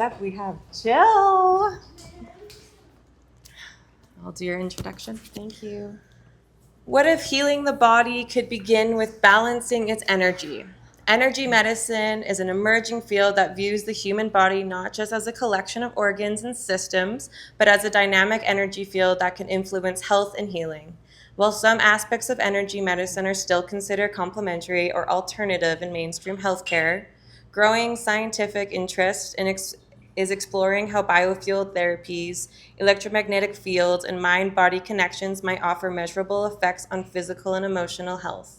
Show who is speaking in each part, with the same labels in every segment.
Speaker 1: Up, we have Jill. I'll do your introduction.
Speaker 2: Thank you.
Speaker 1: What if healing the body could begin with balancing its energy? Energy medicine is an emerging field that views the human body not just as a collection of organs and systems, but as a dynamic energy field that can influence health and healing. While some aspects of energy medicine are still considered complementary or alternative in mainstream healthcare, growing scientific interest is exploring how biofuel therapies, electromagnetic fields, and mind-body connections might offer measurable effects on physical and emotional health.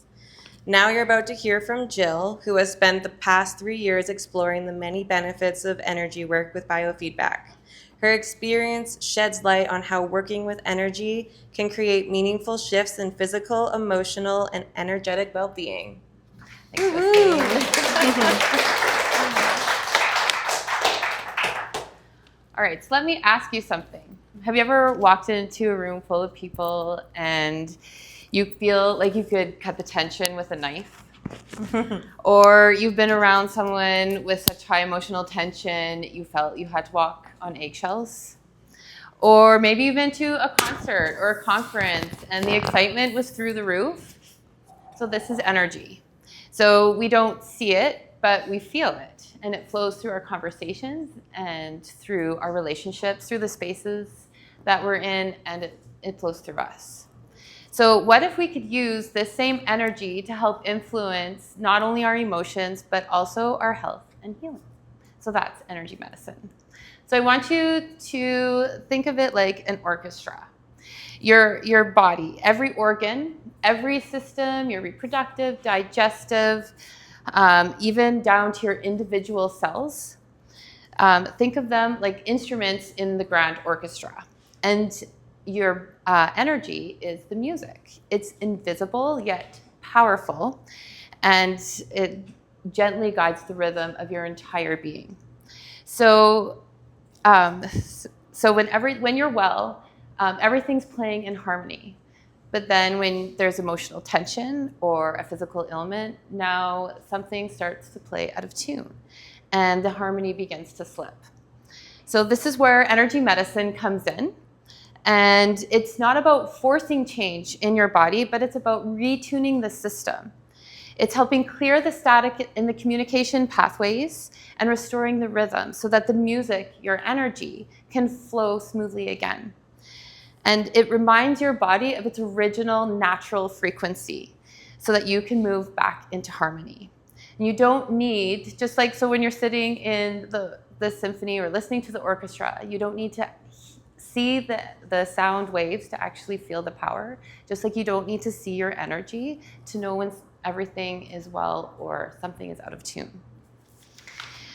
Speaker 1: Now you're about to hear from Jill, who has spent the past 3 years exploring the many benefits of energy work with biofeedback. Her experience sheds light on how working with energy can create meaningful shifts in physical, emotional, and energetic well-being.
Speaker 2: All right, so let me ask you something. Have you ever walked into a room full of people and you feel like you could cut the tension with a knife? Or you've been around someone with such high emotional tension you felt you had to walk on eggshells? Or maybe you've been to a concert or a conference and the excitement was through the roof? So this is energy. So we don't see it, but we feel it. And it flows through our conversations and through our relationships, through the spaces that we're in, and it flows through us. So what if we could use this same energy to help influence not only our emotions, but also our health and healing? So that's energy medicine. So I want you to think of it like an orchestra. Your body, every organ, every system, your reproductive, digestive, even down to your individual cells. Think of them like instruments in the grand orchestra. And your energy is the music. It's invisible yet powerful, and it gently guides the rhythm of your entire being. So when you're well, everything's playing in harmony. But then when there's emotional tension or a physical ailment, now something starts to play out of tune and the harmony begins to slip. So this is where energy medicine comes in. And it's not about forcing change in your body, but it's about retuning the system. It's helping clear the static in the communication pathways and restoring the rhythm so that the music, your energy, can flow smoothly again. And it reminds your body of its original natural frequency so that you can move back into harmony. And you don't need, just like so when you're sitting in the symphony or listening to the orchestra, you don't need to see the sound waves to actually feel the power, just like you don't need to see your energy to know when everything is well or something is out of tune.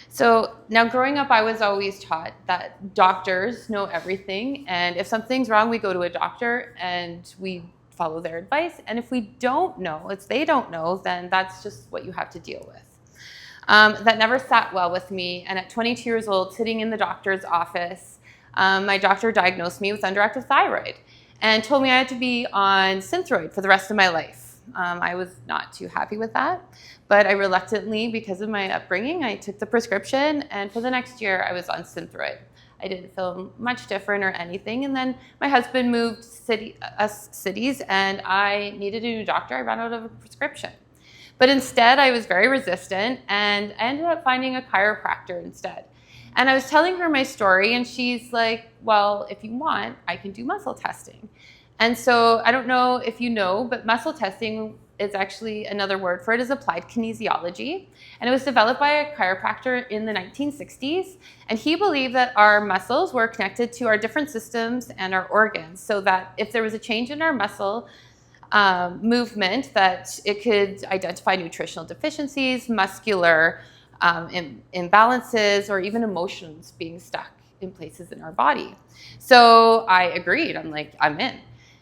Speaker 2: So now growing up, I was always taught that doctors know everything. And if something's wrong, we go to a doctor and we follow their advice. And if we don't know, if they don't know, then that's just what you have to deal with. That never sat well with me. And at 22 years old, sitting in the doctor's office, my doctor diagnosed me with underactive thyroid and told me I had to be on Synthroid for the rest of my life. I was not too happy with that, but I reluctantly, because of my upbringing, I took the prescription, and for the next year, I was on Synthroid. I didn't feel much different or anything, and then my husband moved cities, and I needed a new doctor. I ran out of a prescription. But instead, I was very resistant, and I ended up finding a chiropractor instead. And I was telling her my story, and she's like, well, if you want, I can do muscle testing. And so I don't know if you know, but muscle testing is actually another word for it is applied kinesiology. And it was developed by a chiropractor in the 1960s. And he believed that our muscles were connected to our different systems and our organs, so that if there was a change in our muscle movement, that it could identify nutritional deficiencies, muscular imbalances, or even emotions being stuck in places in our body. So I agreed. I'm like, I'm in.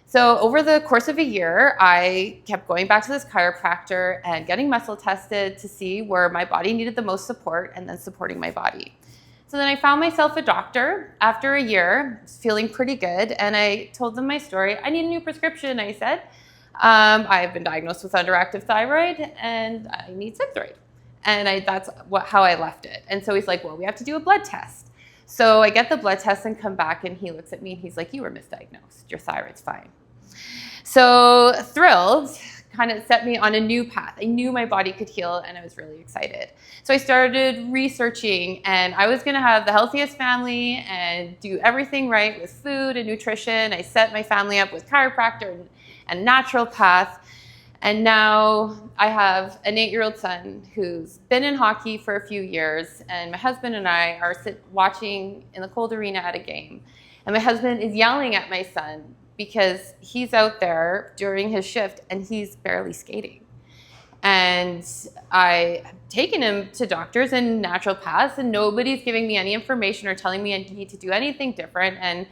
Speaker 2: So over the course of a year, I kept going back to this chiropractor and getting muscle tested to see where my body needed the most support and then supporting my body. So then I found myself a doctor after a year, feeling pretty good, and I told them my story. I need a new prescription, I said. I've been diagnosed with underactive thyroid and I need Synthroid. And that's how I left it. And so he's like, well, we have to do a blood test. So I get the blood test and come back, and he looks at me and he's like, you were misdiagnosed. Your thyroid's fine. So thrilled, kind of set me on a new path. I knew my body could heal, and I was really excited. So I started researching, and I was going to have the healthiest family and do everything right with food and nutrition. I set my family up with chiropractor and natural path. And now I have an 8-year-old son who's been in hockey for a few years, and my husband and I are watching in the cold arena at a game. And my husband is yelling at my son because he's out there during his shift and he's barely skating. And I have taken him to doctors and naturopaths, and nobody's giving me any information or telling me I need to do anything different. And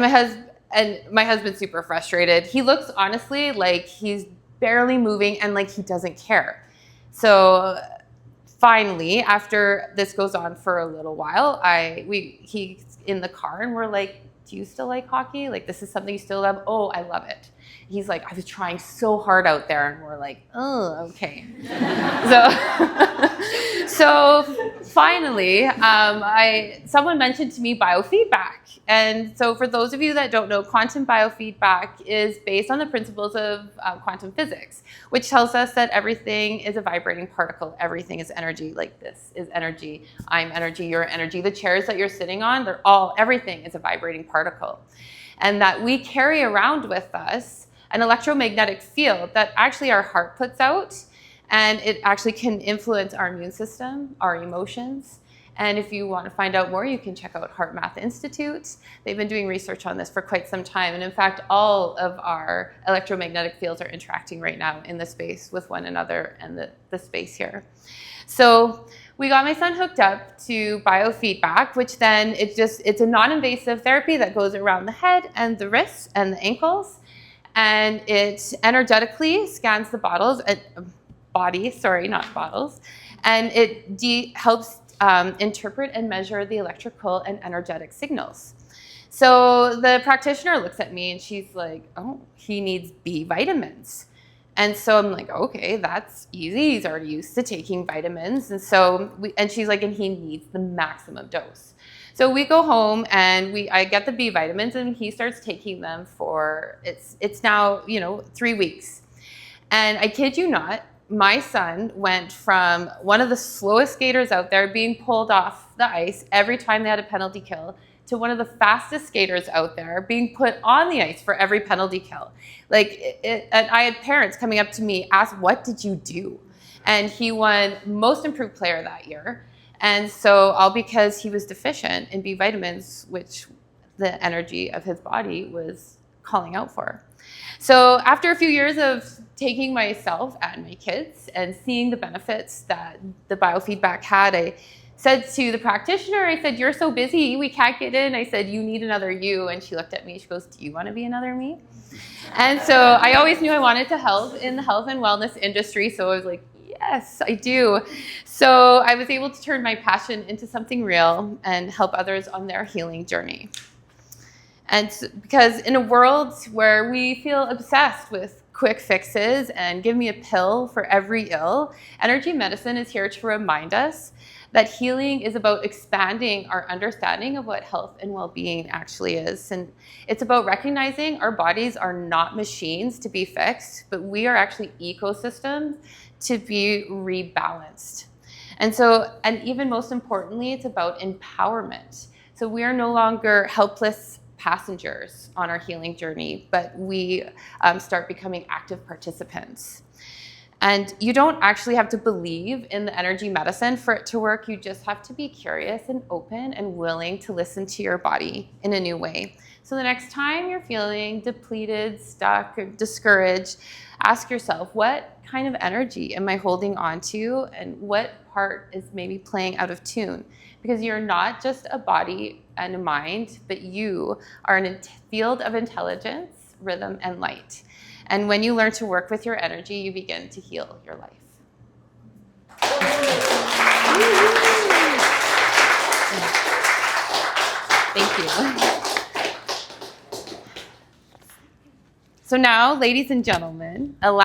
Speaker 2: my husband's super frustrated. He looks honestly like he's barely moving and like he doesn't care. So finally, after this goes on for a little while, he's in the car and we're like, do you still like hockey? Like, this is something you still love? Oh, I love it. He's like, I was trying so hard out there. And we're like, oh, okay. So finally, someone mentioned to me biofeedback. And so for those of you that don't know, quantum biofeedback is based on the principles of quantum physics, which tells us that everything is a vibrating particle. Everything is energy. Like, this is energy. I'm energy. You're energy. The chairs that you're sitting on, everything is a vibrating particle. And that we carry around with us an electromagnetic field that actually our heart puts out, and it actually can influence our immune system, our emotions. And if you want to find out more, you can check out Heart Math Institute. They've been doing research on this for quite some time. And in fact, all of our electromagnetic fields are interacting right now in the space with one another and the space here. So we got my son hooked up to biofeedback, which then it's a non-invasive therapy that goes around the head and the wrists and the ankles. And it energetically scans the and it helps interpret and measure the electrical and energetic signals. So the practitioner looks at me and she's like, oh, he needs B vitamins. And so I'm like, okay, that's easy. He's already used to taking vitamins. And she's like, and he needs the maximum dose. So we go home and I get the B vitamins, and he starts taking them for, it's now, 3 weeks. And I kid you not, my son went from one of the slowest skaters out there being pulled off the ice every time they had a penalty kill to one of the fastest skaters out there being put on the ice for every penalty kill. And I had parents coming up to me, ask, what did you do? And he won most improved player that year. And so all because he was deficient in B vitamins, which the energy of his body was calling out for. So after a few years of taking myself and my kids and seeing the benefits that the biofeedback had, I said to the practitioner, I said, you're so busy, we can't get in. I said, you need another you. And she looked at me, she goes, do you want to be another me? And so I always knew I wanted to help in the health and wellness industry. So I was like, yes, I do. So I was able to turn my passion into something real and help others on their healing journey. And because in a world where we feel obsessed with quick fixes and give me a pill for every ill, energy medicine is here to remind us that healing is about expanding our understanding of what health and well-being actually is. And it's about recognizing our bodies are not machines to be fixed, but we are actually ecosystems to be rebalanced. And even most importantly, it's about empowerment. So we are no longer helpless passengers on our healing journey, but we start becoming active participants. And you don't actually have to believe in the energy medicine for it to work. You just have to be curious and open and willing to listen to your body in a new way. So the next time you're feeling depleted, stuck, or discouraged, ask yourself, what kind of energy am I holding on to, and what part is maybe playing out of tune? Because you're not just a body and a mind, but you are in a field of intelligence, rhythm, and light. And when you learn to work with your energy, you begin to heal your life. Thank you. So now, ladies and gentlemen, allow